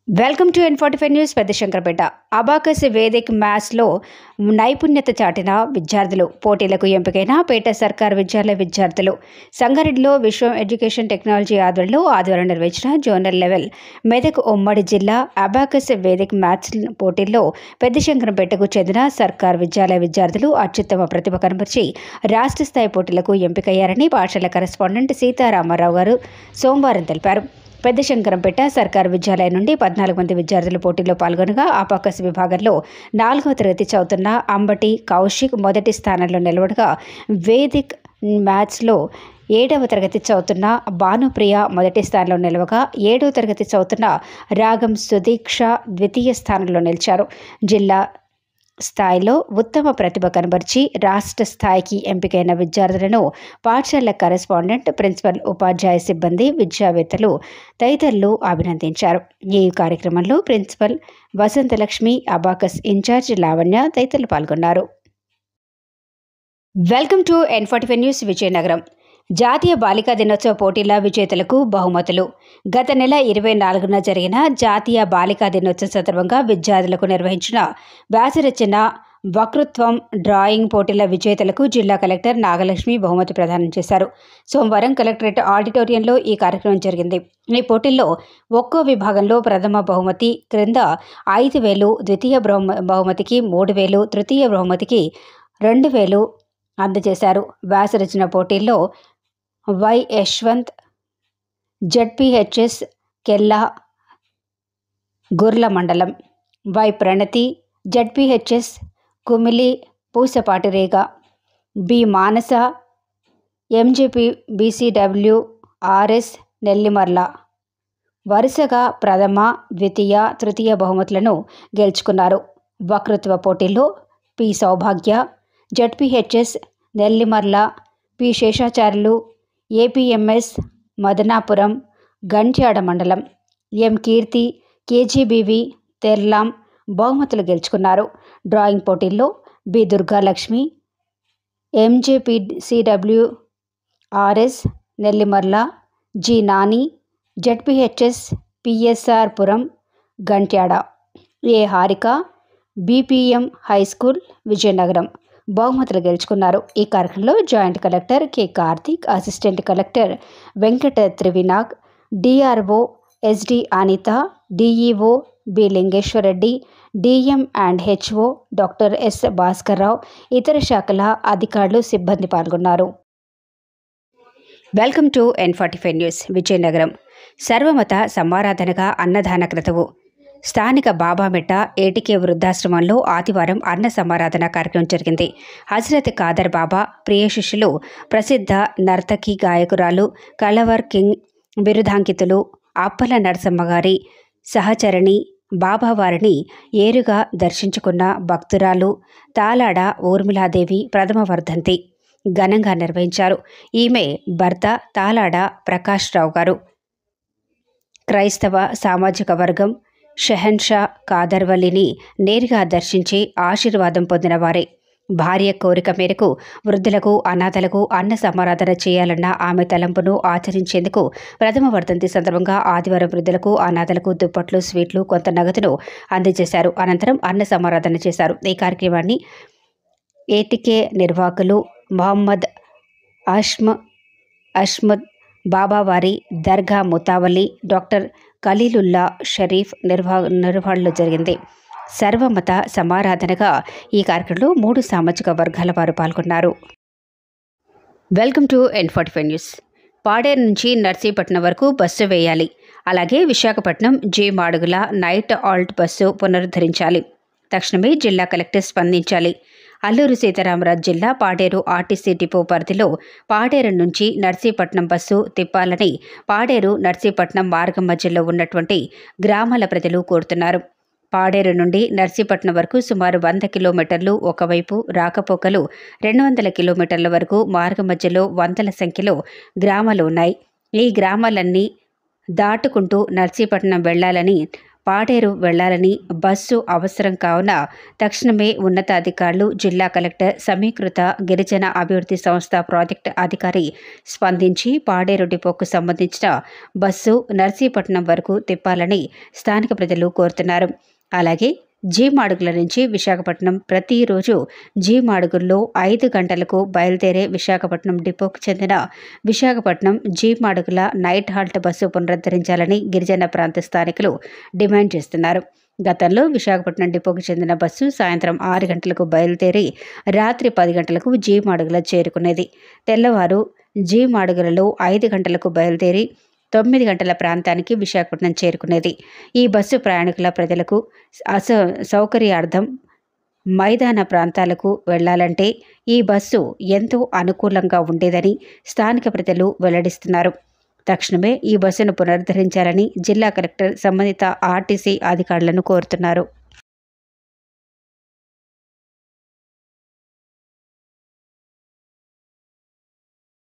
Welcome to N45 news. పెద్ద Shankarpet abacus Vedic మ్యాథ్స్లో నైపుణ్యత చాటిన విద్యార్థులు, పోటీలకు ఎంపికైన పేట సర్కార్ విద్యార్థులు సంగారెడ్డిలో విశ్వం ఎడ్యుకేషన్ టెక్నాలజీ ఆధ్వర్యంలో ఆదివారం నిర్వహించిన జోనల్ లెవెల్ మెదక్ ఉమ్మడి జిల్లా అబాకస్ వేదిక్ మ్యాథ్స్ పోటీల్లో పెద్ద శంకరపేటకు చెందిన సర్కార్ విద్యార్థులు అత్యుత్తమ ప్రతిభ కనబరిచి రాష్ట్ర స్థాయి పోటీలకు ఎంపికయ్యారని పాఠశాల కరెస్పాండెంట్ సీతారామారావు గారు సోమవారం తెలిపారు. పెద్ద శంకరంపేట సర్కారు విద్యాలయం నుండి 14 మంది విద్యార్థులు పోటీలో పాల్గొనగా అబాకస్ విభాగంలో 4వ తరగతి చదువుతున్న అంబటి కౌశిక్ మొదటి స్థానంలో నిలబడగా, వేదిక్ మ్యాథ్స్లో 7వ తరగతి చదువుతున్న భానుప్రియ మొదటి స్థానంలో నిలవగా, 7వ తరగతి చదువుతున్న రాగం సుదీక్ష ద్వితీయ స్థానంలో నిలిచారు. జిల్లా స్థాయిలో ఉత్తమ ప్రతిభ కనబరిచి రాష్ట్ర స్థాయికి ఎంపికైన విద్యార్థులను పాఠశాల కరెస్పాండెంట్, ప్రిన్సిపల్, ఉపాధ్యాయ సిబ్బంది, విద్యావేత్తలు తదితరులు అభినందించారు. ఈ కార్యక్రమంలో principal Vasanthalakshmi, abacus incharge Lavanya తదితరులు పాల్గొన్నారు. Welcome to N45 news. Vizianagaram జాతీయ బాలికా దినోత్సవ పోటీల విజేతలకు బహుమతులు. గత నెల 24న జరిగిన జాతీయ బాలికా దినోత్సవం సందర్భంగా విద్యార్థులకు నిర్వహించిన వ్యాసరచన, వక్తృత్వం, డ్రాయింగ్ పోటీల విజేతలకు జిల్లా కలెక్టర్ నాగలక్ష్మి బహుమతి ప్రదానం చేశారు. సోమవారం కలెక్టరేట్ ఆడిటోరియంలో ఈ కార్యక్రమం జరిగింది. ఈ పోటీల్లో ఒక్కో విభాగంలో ప్రథమ బహుమతి క్రింద 5,000, ద్వితీయ బహుమతికి 3,000, తృతీయ బహుమతికి 2,000 అందజేశారు. వ్యాసరచన పోటీల్లో వై యశ్వంత్, జడ్పీహెచ్ఎస్ కెల్లా గుర్ల మండలం, Y Pranathi, ZPHS Kumili Pusapatirega, B Manasa, MJP BCW RS Nellimarla వరుసగా ప్రథమ, ద్వితీయ, తృతీయ బహుమతులను గెలుచుకున్నారు. వక్తృత్వ పోటీల్లో P Saubhagya, ZPHS Nellimarla, P Seshacharyulu, APMS Madanapuram Gantyada మండలం, ఎం కీర్తి, కేజీబీవి తెర్లాం బహుమతులు గెలుచుకున్నారు. డ్రాయింగ్ పోటీల్లో B Durgalakshmi, MJPCW RS Nellimarla, G Nani, ZPHS PSR Puram Gantyada, A Harika, BPM high school Vizianagaram బహుమతులు గెలుచుకున్నారు. ఈ కార్యక్రమంలో joint collector K Karthik, assistant collector Venkata Trivinag, DRO SD Anitha, DEO B Lingeswarareddy, DM and HO doctor S Bhaskarrao, ఇతర శాఖల అధికారులు, సిబ్బంది పాల్గొన్నారు. Welcome to N45 news. Vizianagaram సర్వమత సమారాధనగా అన్నదాన క్రతువు. స్థానిక బాబామెట్ట ఏటికే వృద్ధాశ్రమంలో ఆదివారం అన్న సమారాధన కార్యక్రమం జరిగింది. హజరత్ ఖాదర్ బాబా ప్రియ శిష్యులు, ప్రసిద్ధ నర్తకి గాయకురాలు, కలవర్ కింగ్ బిరుదాంకితులు అప్పల నరసమ్మగారి సహచరణి బాబావారిని ఏరుగా దర్శించుకున్న భక్తురాలు తాలాడ ఊర్మిళాదేవి ప్రథమ వర్ధంతి ఘనంగా నిర్వహించారు. ఈమె భర్త తాలాడ ప్రకాష్ రావు గారు క్రైస్తవ సామాజిక వర్గం షెహన్షా కాదర్వల్లిని నేరుగా దర్శించి ఆశీర్వాదం పొందిన వారే. భార్య కోరిక మేరకు వృద్ధులకు, అనాథలకు అన్న సమారాధన చేయాలన్న ఆమె తలంపును ఆచరించేందుకు ప్రథమ వర్ధంతి సందర్భంగా ఆదివారం వృద్ధులకు, అనాథలకు దుప్పట్లు, స్వీట్లు, కొంత నగదును అందజేశారు. అనంతరం అన్న సమారాధన చేశారు. ఈ కార్యక్రమాన్ని ఏటికే నిర్వాహకులు మొహమ్మద్ అష్మద్, బాబావారి దర్గా ముతావల్లి, డాక్టర్ ఖలీలుల్లా షరీఫ్ నిర్వహణలో జరిగింది. సర్వమత సమారాధనగా ఈ కార్యక్రమంలో 3 సామాజిక వర్గాల వారు పాల్గొన్నారు. Welcome to N45 news. Paderu నుంచి నర్సీపట్నం వరకు బస్సు వేయాలి. అలాగే విశాఖపట్నం జే మాడుగుల నైట్ ఆల్ట్ బస్సు పునరుద్ధరించాలి. తక్షణమే జిల్లా కలెక్టర్ స్పందించాలి. అల్లూరు సీతారామరాజు జిల్లా పాడేరు ఆర్టీసీ డిపో పరిధిలో పాడేరు నుంచి నర్సీపట్నం బస్సు తిప్పాలని పాడేరు నర్సీపట్నం మార్గం మధ్యలో ఉన్నటువంటి గ్రామాల ప్రజలు కోరుతున్నారు. పాడేరు నుండి నర్సీపట్నం వరకు సుమారు 100 కిలోమీటర్లు ఒకవైపు, రాకపోకలు 200 కిలోమీటర్ల వరకు మార్గం మధ్యలో వందల సంఖ్యలో గ్రామాలు ఉన్నాయి. ఈ గ్రామాలన్నీ దాటుకుంటూ నర్సీపట్నం వెళ్లాలని పాడేరు వెళ్లాలని బస్సు అవసరం కావున తక్షణమే ఉన్నతాధికారులు, జిల్లా కలెక్టర్, సమీకృత గిరిజన అభివృద్ధి సంస్థ ప్రాజెక్టు అధికారి స్పందించి పాడేరు డిపోకు సంబంధించిన బస్సు నర్సీపట్నం వరకు తిప్పాలని స్థానిక ప్రజలు కోరుతున్నారు. అలాగే జీమాడుగుల నుంచి విశాఖపట్నం ప్రతిరోజు జీమాడుగుల్లో 5 గంటలకు బయలుదేరే విశాఖపట్నం డిపోకు చెందిన Visakhapatnam G Madugula night halt bus పునరుద్ధరించాలని గిరిజన ప్రాంత స్థానికులు డిమాండ్ చేస్తున్నారు. గతంలో విశాఖపట్నం డిపోకు చెందిన బస్సు సాయంత్రం 6 గంటలకు బయలుదేరి రాత్రి 10 గంటలకు జీమాడుగుల చేరుకునేది. తెల్లవారు జీమాడుగులలో 5 గంటలకు బయలుదేరి 9 గంటల ప్రాంతానికి విశాఖపట్నం చేరుకునేది. ఈ బస్సు ప్రయాణికుల ప్రజలకు సౌకర్యార్థం మైదాన ప్రాంతాలకు వెళ్లాలంటే ఈ బస్సు ఎంతో అనుకూలంగా ఉండేదని స్థానిక ప్రజలు వెల్లడిస్తున్నారు. తక్షణమే ఈ బస్సును పునరుద్ధరించాలని జిల్లా కలెక్టర్ సంబంధిత ఆర్టీసీ అధికారులను కోరుతున్నారు.